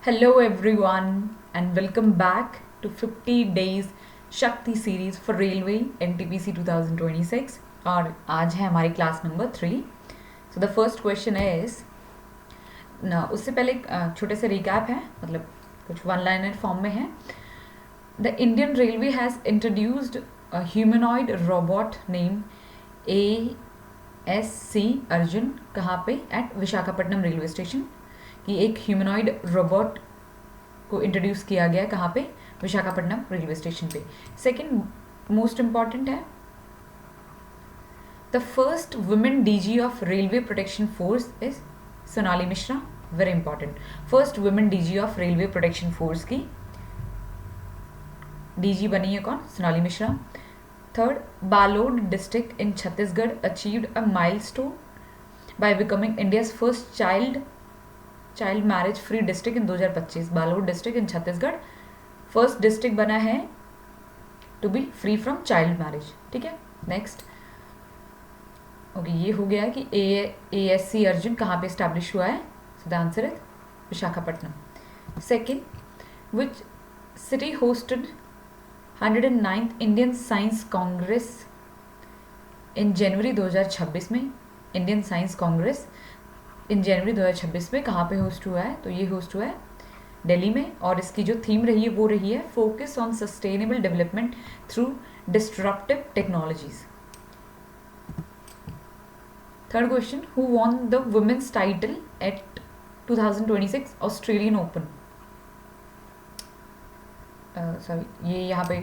Hello everyone and welcome back to 50 days Shakti series for Railway NTPC 2026 और आज है हमारी class number 3. So the first question is ना उससे पहले एक छोटे से रिकैप है, मतलब कुछ वन लाइनर फॉर्म में है. The Indian Railway has introduced a humanoid robot named ASC Arjun. कहाँ पे? At Visakhapatnam railway station. कि एक ह्यूमनॉइड रोबोट को इंट्रोड्यूस किया गया है कहाँ पे? विशाखापट्टनम रेलवे स्टेशन पे. सेकंड मोस्ट इम्पॉर्टेंट है, the first women DG of railway protection force is Sonali Mishra. Very important. First women DG of railway protection force की डीजी बनी है कौन? Sonali Mishra. Third, Balod district in Chhattisgarh achieved a milestone by becoming India's first child marriage free district in 2025. Balod district in Chhattisgarh first district बना है to be free from child marriage. ठीक है. Next okay, ये हो गया कि ASC अर्जुन कहाँ पे स्टैब्लिश हुआ है. So the answer is Visakhapatnam. Second, which city hosted 109th Indian science congress in January 2026 में. Indian science congress in January 2026 में कहाँ पे होस्ट हुआ है? तो ये होस्ट हुआ है दिल्ली में, और इसकी जो थीम रही है वो रही है focus on sustainable development through disruptive technologies. Third question, who won the women's title at 2026 Australian Open. Sorry, ये यहाँ पे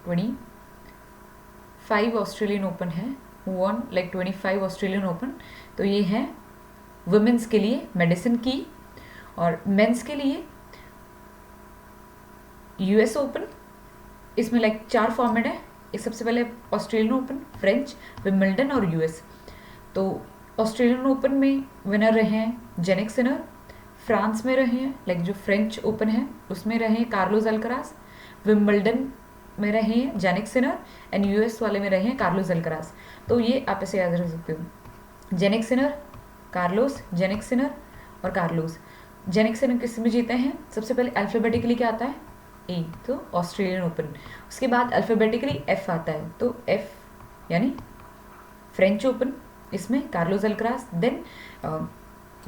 25 ऑस्ट्रेलियन ओपन है. Who won like 25 Australian Open. तो ये है वुमेन्स के लिए मेडिसिन की, और मेंस के लिए US ओपन. इसमें लाइक 4 फॉर्मेट है. एक सबसे पहले ऑस्ट्रेलियन ओपन, फ्रेंच, विम्बल्डन और US. तो ऑस्ट्रेलियन ओपन में विनर रहे हैं जेनिक सिनर. फ्रांस में रहे हैं लाइक जो फ्रेंच ओपन है उसमें रहे हैं कार्लोस अल्करास. विम्बल्डन में रहे हैं जेनिक सिनर एंड US वाले में रहे हैं कार्लोस अल्करास. तो ये आप ऐसे याद रख सकते हो, genic Sinner, Carlos, genic Sinner और कार्लोस. जेनिक सिनर किस में जीते हैं? सबसे पहले अल्फ़ाबेटिकली क्या आता है? A, तो ऑस्ट्रेलियन ओपन. उसके बाद अल्फ़ाबेटिकली F आता है, तो F यानी फ्रेंच ओपन, इसमें कार्लोस अल्करास. देन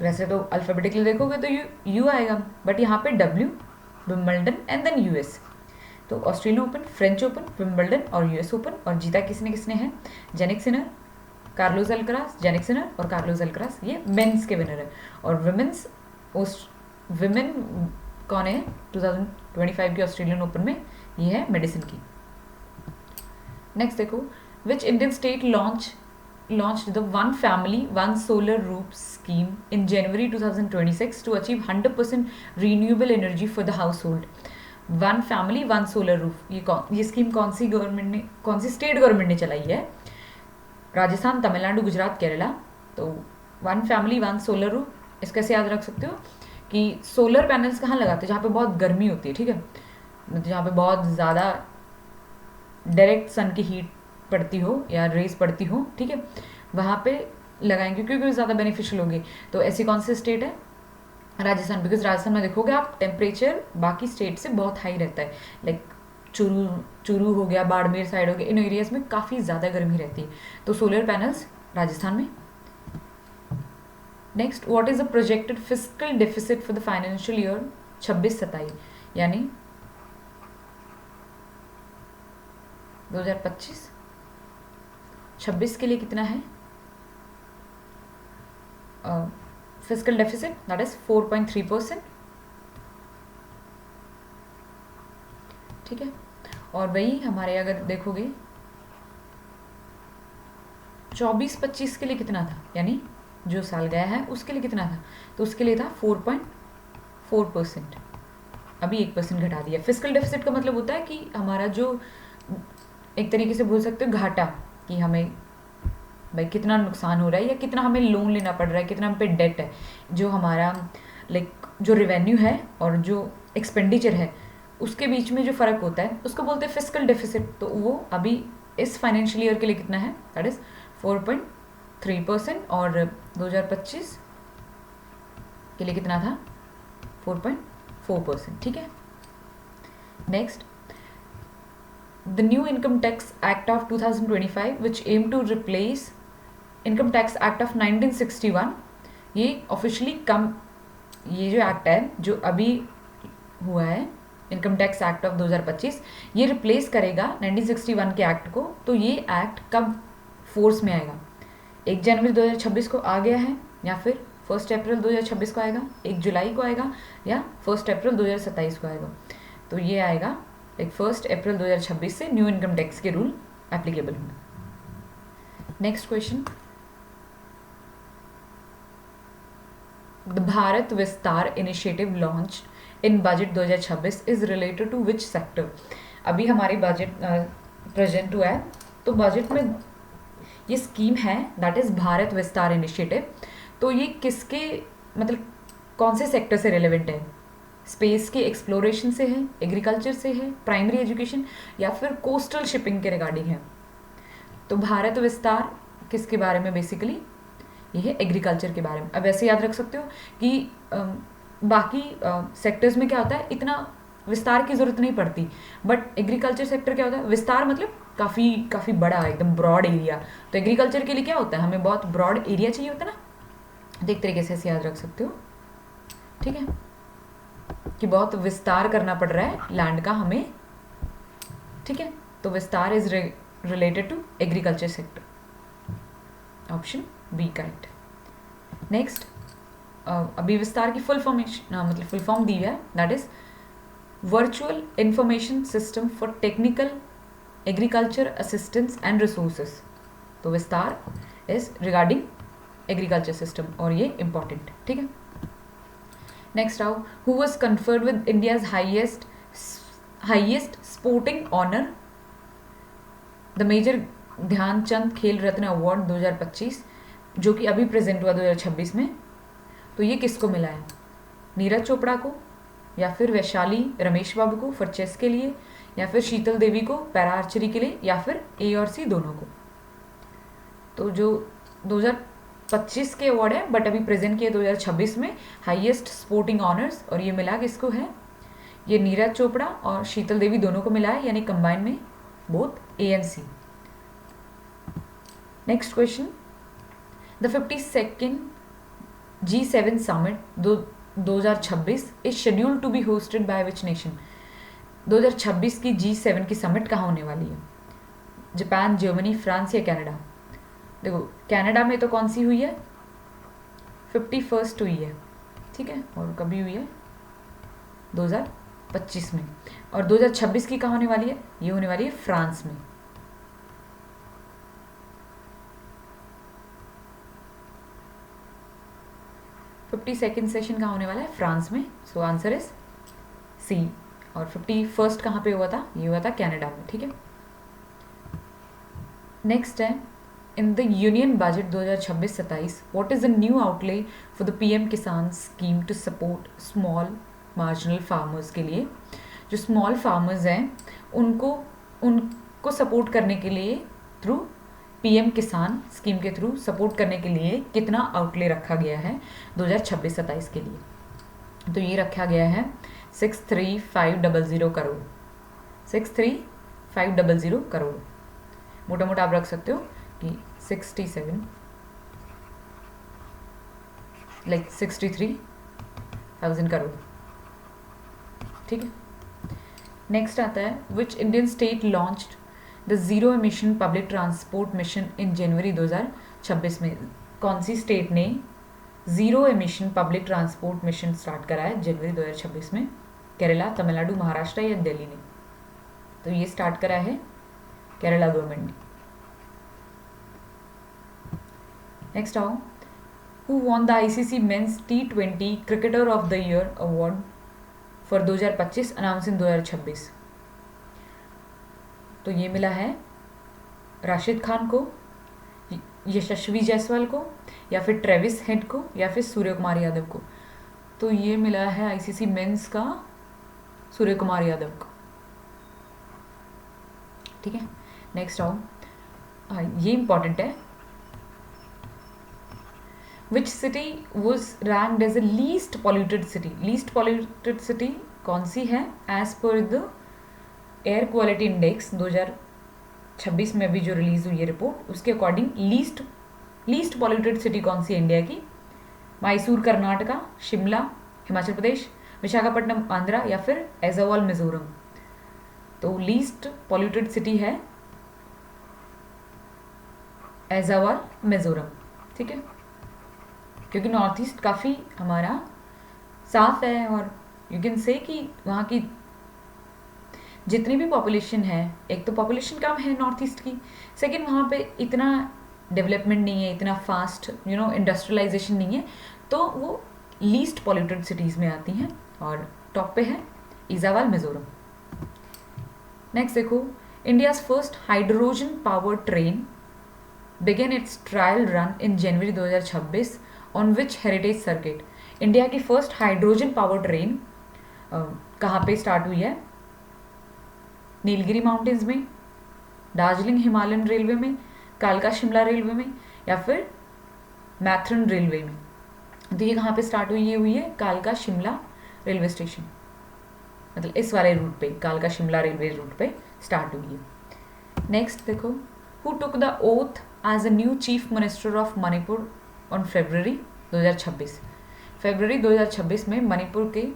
वैसे तो अल्फ़ाबेटिकली देखोगे तो यू आएगा, बट यहाँ पे W, Wimbledon and then US. तो Australian open, French open, Wimbledon और US ओपन. और जीता किसने किसने है? Jannik Sinner, Carlos Alcaraz, Jannik Sinner और कार्लोस अल्करास. ये मेंस के विनर है. और विमेन कौन है 2025 के ऑस्ट्रेलियन ओपन में? ये है मेडिसिन की. नेक्स्ट देखो, विच Indian state launched the one family one solar roof scheme in January 2026 to achieve 100% renewable energy for the household. One family one solar roof, ये स्कीम कौन सी स्टेट गवर्नमेंट ने चलाई है? राजस्थान, तमिलनाडु, गुजरात, केरला. तो one family one solar roof, इसको कैसे याद रख सकते हो कि सोलर पैनल्स कहाँ लगाते हैं? जहाँ पे बहुत गर्मी होती है. ठीक है, जहाँ पे बहुत ज़्यादा डायरेक्ट सन की हीट पड़ती हो या रेस पड़ती हो, ठीक है, वहाँ पे लगाएंगे क्योंकि ज़्यादा बेनिफिशियल होगी. तो ऐसी कौन सी स्टेट है? राजस्थान. बिकॉज राजस्थान में देखोगे आप टेम्परेचर बाकी स्टेट से बहुत हाई रहता है. लाइक चूरू हो गया, बाड़मेर साइड हो गया, इन एरियाज में काफ़ी ज़्यादा गर्मी रहती है. तो सोलर पैनल्स राजस्थान में. Next, what is the projected fiscal deficit for the financial year 26-27, यानी 2025-26 के लिए कितना है फिस्कल डेफिसिट? That is 4.3%. ठीक है. और वही हमारे अगर देखोगे 24-25 के लिए कितना था, यानी जो साल गया है उसके लिए कितना था? तो उसके लिए था 4.4%. अभी 1% घटा दिया. फिस्कल डेफिसिट का मतलब होता है कि हमारा जो एक तरीके से बोल सकते हो घाटा, कि हमें भाई कितना नुकसान हो रहा है या कितना हमें लोन लेना पड़ रहा है, कितना हम पे डेट है. जो हमारा लाइक जो रेवेन्यू है और जो एक्सपेंडिचर है उसके बीच में जो फ़र्क होता है उसको बोलते हैं फिस्कल डेफिसिट. तो वो अभी इस फाइनेंशियल ईयर के लिए कितना है? That is 4.3%. और 2025 के लिए कितना था? 4%, ठीक है। Next, the new income tax act of 2025 which aim to replace income tax act of 1961, ये ऑफिशियली ये जो एक्ट है जो अभी हुआ है, इनकम टैक्स एक्ट ऑफ 2025, ये रिप्लेस करेगा 1961 के एक्ट को। तो ये एक्ट कब फोर्स में आएगा? 1 जनवरी 2026 को आ गया है, या फिर 1 अप्रैल 2026 को आएगा, 1 जुलाई को आएगा, या 1 अप्रैल 2027 को आएगा? तो ये आएगा 1 अप्रैल 2026 से न्यू इनकम टैक्स के रूल एप्लीकेबल होंगे। Next question, the Bharat Vistaar initiative launch in budget 2026 is related to which sector? अभी हमारी बजट प्रेजेंट हुआ है, तो बजट में ये स्कीम है that is Bharat Vistaar initiative. तो ये किसके मतलब कौन से सेक्टर से रिलेवेंट है? स्पेस के एक्सप्लोरेशन से है, एग्रीकल्चर से है, प्राइमरी एजुकेशन, या फिर कोस्टल शिपिंग के रिगार्डिंग है? तो भारत विस्तार किसके बारे में? बेसिकली ये है एग्रीकल्चर के बारे में। अब ऐसे याद रख सकते हो कि बाकी सेक्टर्स में क्या होता है, इतना विस्तार की ज़रूरत नहीं पड़ती, बट एग्रीकल्चर सेक्टर क्या होता है, विस्तार मतलब काफ़ी बड़ा, एकदम ब्रॉड एरिया। तो एग्रीकल्चर के लिए क्या होता है, हमें बहुत ब्रॉड एरिया चाहिए होता है ना। तो एक तरीके से ऐसे याद रख सकते हो, ठीक है, कि बहुत विस्तार करना पड़ रहा है लैंड का हमें, ठीक है। तो Vistaar is related to agriculture sector, option B correct. Next, अभी विस्तार की फुल फॉर्म दी है, that is virtual information system for technical agriculture assistance and resources. तो Vistaar is regarding agriculture system, और ये इंपॉर्टेंट, ठीक है। नेक्स्ट आओ, who was conferred with India's highest sporting honour, the major Dhyan Chand Khel Ratna award 2025, जो कि अभी प्रेजेंट हुआ 2026 में। तो ये किसको मिला है? नीरज चोपड़ा को, या फिर वैशाली रमेश बाबू को फॉर चेस के लिए, या फिर शीतल देवी को पैरा आर्चरी के लिए, या फिर ए और सी दोनों को? तो जो 2025 के अवार्ड है बट अभी प्रेजेंट किए 2026 में हाईएस्ट स्पोर्टिंग ऑनर्स, और ये मिला किसको है? ये नीरज चोपड़ा और शीतल देवी दोनों को मिला है, यानी कंबाइन में both A and C. Next question, the 52nd G7 summit 2026 is scheduled to be hosted by which nation? 2026 की G7 की समिट कहाँ होने वाली है? जापान, जर्मनी, फ्रांस या कनाडा? देखो, कनाडा में तो कौन सी हुई है? 51st हुई है, ठीक है, और कभी हुई है? 2025 में। और 2026 की कहाँ होने वाली है? ये होने वाली है फ्रांस में। सेकेंड सेशन कहाँ होने वाला है? फ्रांस में। So answer is C. और 51st कहाँ पे हुआ था? ये हुआ था कनाडा में, ठीक है। नेक्स्ट है, in the union budget 2026-27 what is the new outlay for the PM Kisan scheme to support small marginal farmers के लिए? जो स्मॉल फार्मर्स हैं उनको सपोर्ट करने के लिए थ्रू पीएम किसान स्कीम के थ्रू सपोर्ट करने के लिए कितना आउटले रखा गया है 2026-27 के लिए? तो ये रखा गया है 63,500 करोड़। 63,500 करोड़। मोटा मोटा आप रख सकते हो कि 63,000 करोड़, ठीक है। नेक्स्ट आता है, which Indian state launched the zero emission public transport mission in January 2026 में? कौन सी स्टेट ने zero emission public transport mission start करा है जनवरी 2026 में? केरला, तमिलनाडु, महाराष्ट्र या दिल्ली ने? तो ये स्टार्ट करा है केरला गवर्नमेंट ने। नेक्स्ट आओ, who won the ICC men's T20 cricketer of the year award for 2025 announce इन 2026? तो ये मिला है राशिद खान को, यशस्वी जायसवाल को, या फिर ट्रेविस हेड को, या फिर सूर्य कुमार यादव को? तो ये मिला है आईसीसी मेंस का सूर्य कुमार यादव को, ठीक है। नेक्स्ट आओ, ये इंपॉर्टेंट है, which city was ranked as a least polluted city? Least polluted city कौन सी है? As per the air quality index 2026 में अभी जो रिलीज हुई है रिपोर्ट, उसके अकॉर्डिंग लीस्ट पॉल्यूटेड सिटी कौन सी है इंडिया की? मैसूर कर्नाटका, शिमला हिमाचल प्रदेश, विशाखापट्टनम आंध्रा या फिर एजावाल मिजोरम? तो लीस्ट पॉल्यूटेड सिटी है एजावाल मिजोरम, ठीक है, क्योंकि नॉर्थ ईस्ट काफ़ी हमारा साफ है और यू कैन से कि वहाँ की जितनी भी पॉपुलेशन है, एक तो पॉपुलेशन कम है नॉर्थ ईस्ट की, सेकेंड वहाँ पे इतना डेवलपमेंट नहीं है, इतना फास्ट इंडस्ट्रियलाइजेशन नहीं है, तो वो लीस्ट पॉल्यूटेड सिटीज़ में आती हैं और टॉप पे है इजावाल मिजोरम। नेक्स्ट देखो, India's first hydrogen power train began its trial run in January 2026 on which heritage circuit? India की फर्स्ट हाइड्रोजन पावर ट्रेन कहाँ पे स्टार्ट हुई है? नीलगिरी माउंटेन्स में, दार्जिलिंग हिमालयन रेलवे में, कालका शिमला रेलवे में या फिर मैथरन रेलवे में? तो ये कहाँ पे स्टार्ट हुई? ये हुई है कालका शिमला रेलवे स्टेशन, मतलब इस वाले रूट पे, कालका शिमला रेलवे रूट पे स्टार्ट हुई है। नेक्स्ट देखो, who took the oath as a new chief minister of Manipur on February 2026? फरवरी 2026 में मणिपुर के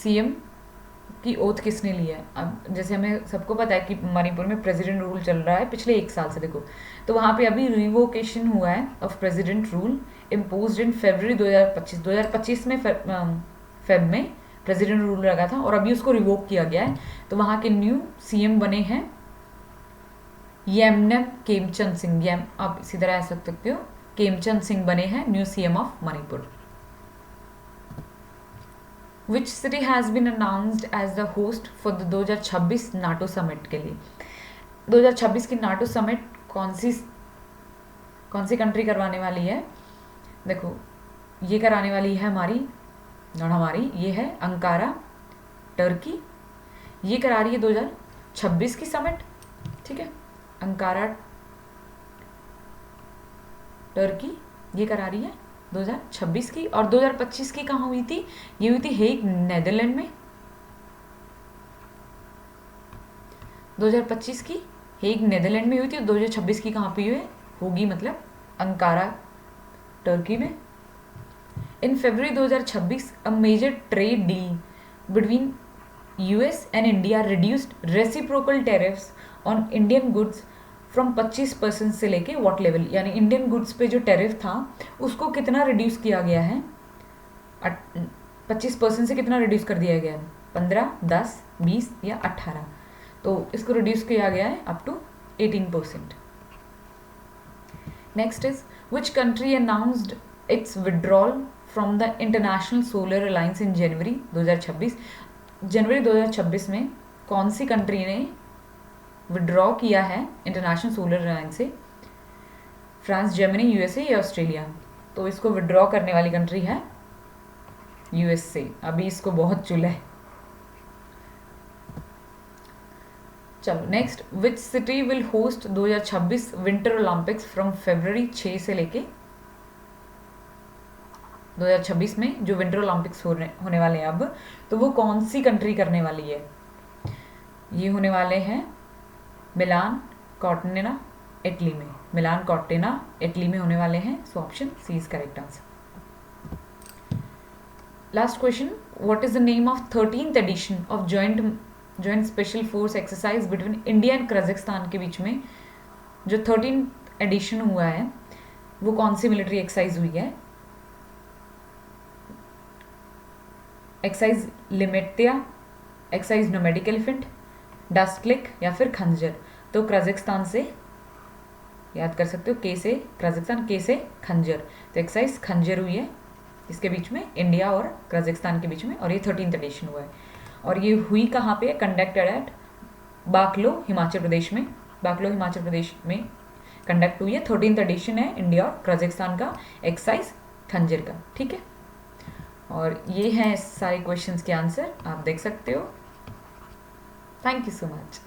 सीएम की ओथ किसने ली है? अब जैसे हमें सबको पता है कि मणिपुर में प्रेसिडेंट रूल चल रहा है पिछले 1 साल से, देखो तो वहाँ पे अभी रिवोकेशन हुआ है of president rule imposed in February 2025 में फेब में प्रेसिडेंट रूल लगा था और अभी उसको रिवोक किया गया है। तो वहाँ के न्यू सीएम बने हैं येमनेम केमचंद सिंह, आप इसी तरह ऐसा सकते हो, केमचंद सिंह बने हैं new CM of Manipur. Which city has been announced as the host for the 2026 NATO summit के लिए? 2026 की नाटो समिट कौन सी कंट्री करवाने वाली है? देखो ये कराने वाली है ये है अंकारा टर्की, ये करा रही है 2026 की समिट, ठीक है, अंकारा टर्की ये करा रही है 2026 की। और 2025 की कहाँ हुई थी? ये हुई थी हेग नेदरलैंड में। 2025 की हेग नेदरलैंड में हुई थी और 2026 की कहाँ पे होगी मतलब अंकारा टर्की में। In February 2026 a major trade deal between US and India reduced reciprocal tariffs on Indian goods from 25% से लेके व्हाट लेवल? यानी इंडियन गुड्स पे जो टैरिफ था उसको कितना रिड्यूस किया गया है? 25% से कितना रिड्यूस कर दिया गया है? 15, 10, 20 या 18? तो इसको रिड्यूस किया गया है up to 18%। Next is which country announced its withdrawal from the international solar alliance in January 2026? जनवरी 2026 में कौन सी कंट्री ने विड्रॉ किया है इंटरनेशनल सोलर अलायंस से? फ्रांस, जर्मनी, यूएसए या ऑस्ट्रेलिया? तो इसको विड्रॉ करने वाली कंट्री है यूएसए। अभी इसको बहुत चुल है। चलो next, which city will host 2026 winter Olympics from February 6 से लेके 2026 में जो विंटर ओलंपिक्स होने वाले हैं अब, तो वो कौन सी कंट्री करने वाली है? ये होने वाले हैं मिलान कॉर्टिना इटली में। मिलान कॉर्टिना इटली में होने वाले हैं। So option C is correct answer. Last question, what is the name of 13th edition of joint special force exercise between India and Kazakhstan के बीच में जो 13th एडिशन हुआ है वो कौन सी मिलिट्री एक्सरसाइज हुई है? Exercise Lamitiye, exercise Nomadic Elephant, Dustlik या फिर खंजर? तो कजाकिस्तान से याद कर सकते हो, के से कजाकिस्तान, के से खंजर। तो एक्सरसाइज खंजर हुई है इसके बीच में, इंडिया और कजाकिस्तान के बीच में, और ये 13th एडिशन हुआ है। और ये हुई कहाँ पे? कंडक्टेड एट बाकलो हिमाचल प्रदेश में। बाकलो हिमाचल प्रदेश में कंडक्ट हुई है। 13th एडिशन है इंडिया और कजाकिस्तान का एक्सरसाइज खंजर का, ठीक है। और ये हैं सारे क्वेश्चंस के आंसर, आप देख सकते हो। Thank you so much.